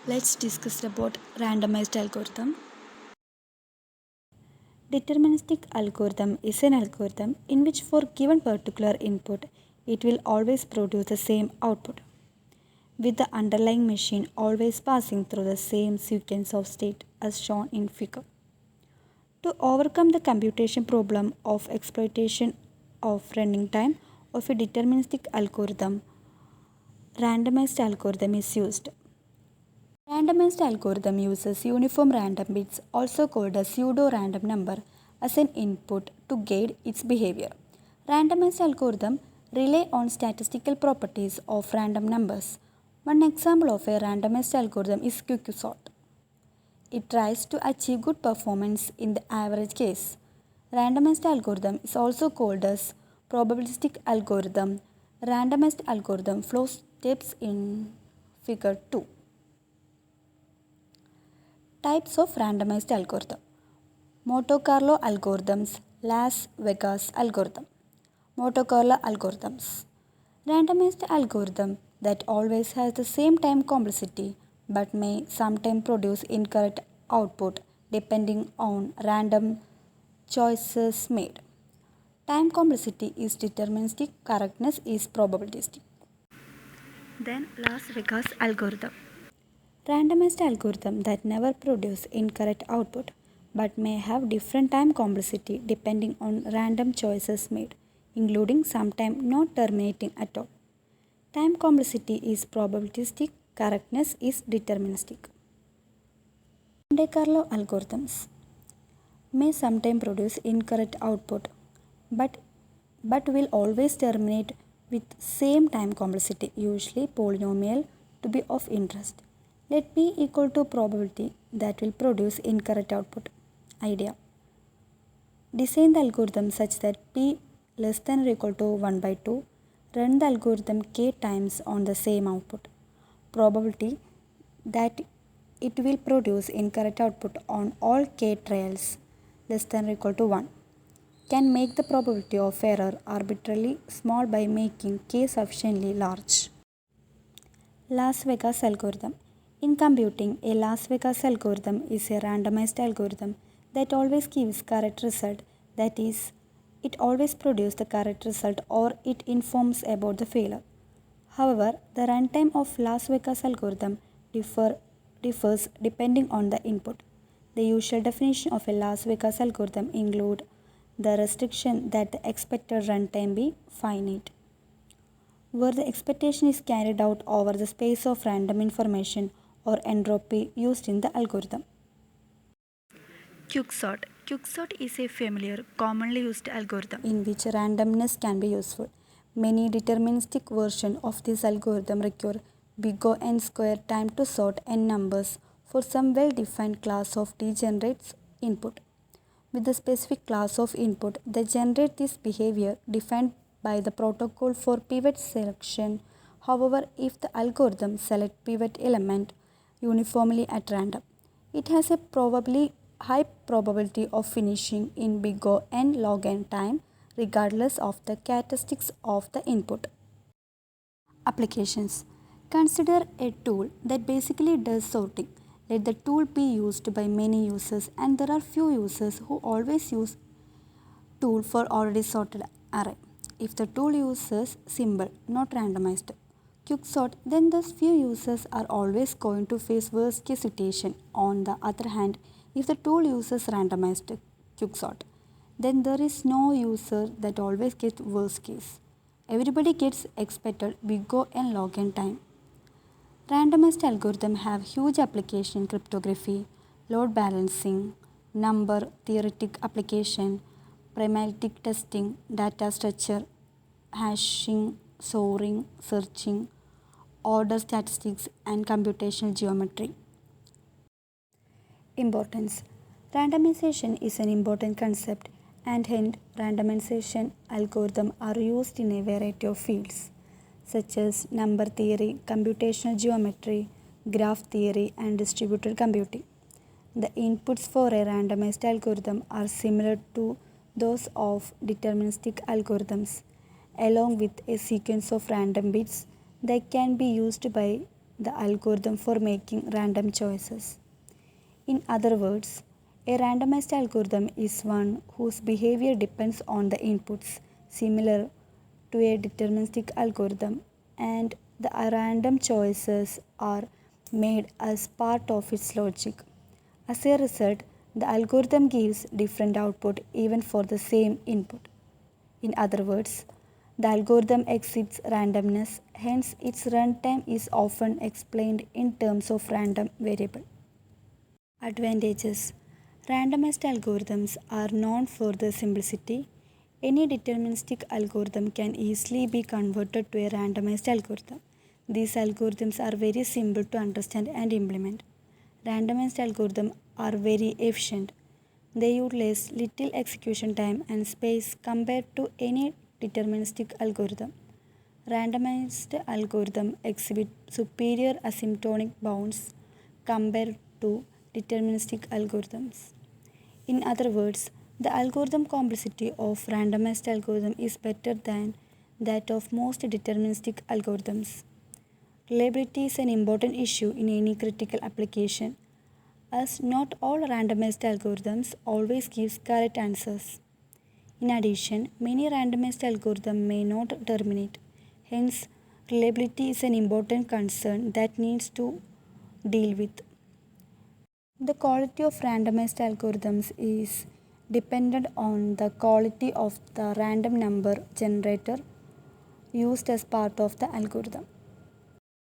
Let's discuss about randomized algorithm. Deterministic algorithm is an algorithm in which for given particular input it will always produce the same output with the underlying machine always passing through the same sequence of state as shown in figure. To overcome the computation problem of exploitation of running time of a deterministic algorithm, randomized algorithm is used. Randomized algorithm uses uniform random bits, also called a pseudo-random number, as an input to guide its behavior. Randomized algorithm rely on statistical properties of random numbers. One example of a randomized algorithm is quicksort. It tries to achieve good performance in the average case. Randomized algorithm is also called as probabilistic algorithm. Randomized algorithm flows steps in figure 2. Types of randomized algorithm. Monte Carlo algorithms, Las Vegas algorithm. Monte Carlo algorithms. Randomized algorithm that always has the same time complexity but may sometimes produce incorrect output depending on random choices made. Time complexity is deterministic, correctness is probabilistic. Then Las Vegas algorithm. Randomized algorithm that never produce incorrect output but may have different time complexity depending on random choices made, including sometimes not terminating at all. Time complexity is probabilistic, correctness is deterministic. Monte Carlo algorithms may sometimes produce incorrect output but, but will always terminate with same time complexity, usually polynomial, to be of interest. Let p equal to probability that will produce incorrect output. Idea. Design the algorithm such that p less than or equal to 1 by 2. Run the algorithm k times on the same output. Probability that it will produce incorrect output on all k trials less than or equal to 1. Can make the probability of error arbitrarily small by making k sufficiently large. Las Vegas algorithm. In computing, a Las Vegas algorithm is a randomized algorithm that always gives correct result. That is, it always produces the correct result or it informs about the failure. However, the runtime of Las Vegas algorithm differs depending on the input. The usual definition of a Las Vegas algorithm include the restriction that the expected runtime be finite, where the expectation is carried out over the space of random information or entropy used in the algorithm. Quicksort. Quicksort is a familiar, commonly used algorithm in which randomness can be useful. Many deterministic versions of this algorithm require big O n square time to sort n numbers for some well-defined class of degenerates input. With the specific class of input that generate this behavior defined by the protocol for pivot selection. However, if the algorithm select pivot element uniformly at random, it has a probably high probability of finishing in big O n log n time regardless of the characteristics of the input. Applications. Consider a tool that basically does sorting. Let the tool be used by many users and there are few users who always use tool for already sorted array. If the tool uses symbol, not randomized quicksort, then those few users are always going to face worst case situation. On the other hand, if the tool uses randomized quicksort, then there is no user that always gets worst case. Everybody gets expected big O and log n time. Randomized algorithms have huge application in cryptography, load balancing, number theoretic application, pragmatic testing, data structure, hashing, sorting, searching, order statistics, and computational geometry. Importance. Randomization is an important concept and hence randomization algorithms are used in a variety of fields such as number theory, computational geometry, graph theory, and distributed computing. The inputs for a randomized algorithm are similar to those of deterministic algorithms, along with a sequence of random bits that can be used by the algorithm for making random choices. In other words, a randomized algorithm is one whose behavior depends on the inputs, similar to a deterministic algorithm, and the random choices are made as part of its logic. As a result, the algorithm gives different output even for the same input. In other words, the algorithm exhibits randomness, hence its runtime is often explained in terms of random variable. Advantages: randomized algorithms are known for their simplicity. Any deterministic algorithm can easily be converted to a randomized algorithm. These algorithms are very simple to understand and implement. Randomized algorithms are very efficient. They utilize little execution time and space compared to any deterministic algorithm. Randomized algorithms exhibit superior asymptotic bounds compared to deterministic algorithms. In other words, the algorithm complexity of randomized algorithm is better than that of most deterministic algorithms. Reliability is an important issue in any critical application, as not all randomized algorithms always give correct answers. In addition, many randomized algorithms may not terminate. Hence, reliability is an important concern that needs to deal with. The quality of randomized algorithms is dependent on the quality of the random number generator used as part of the algorithm.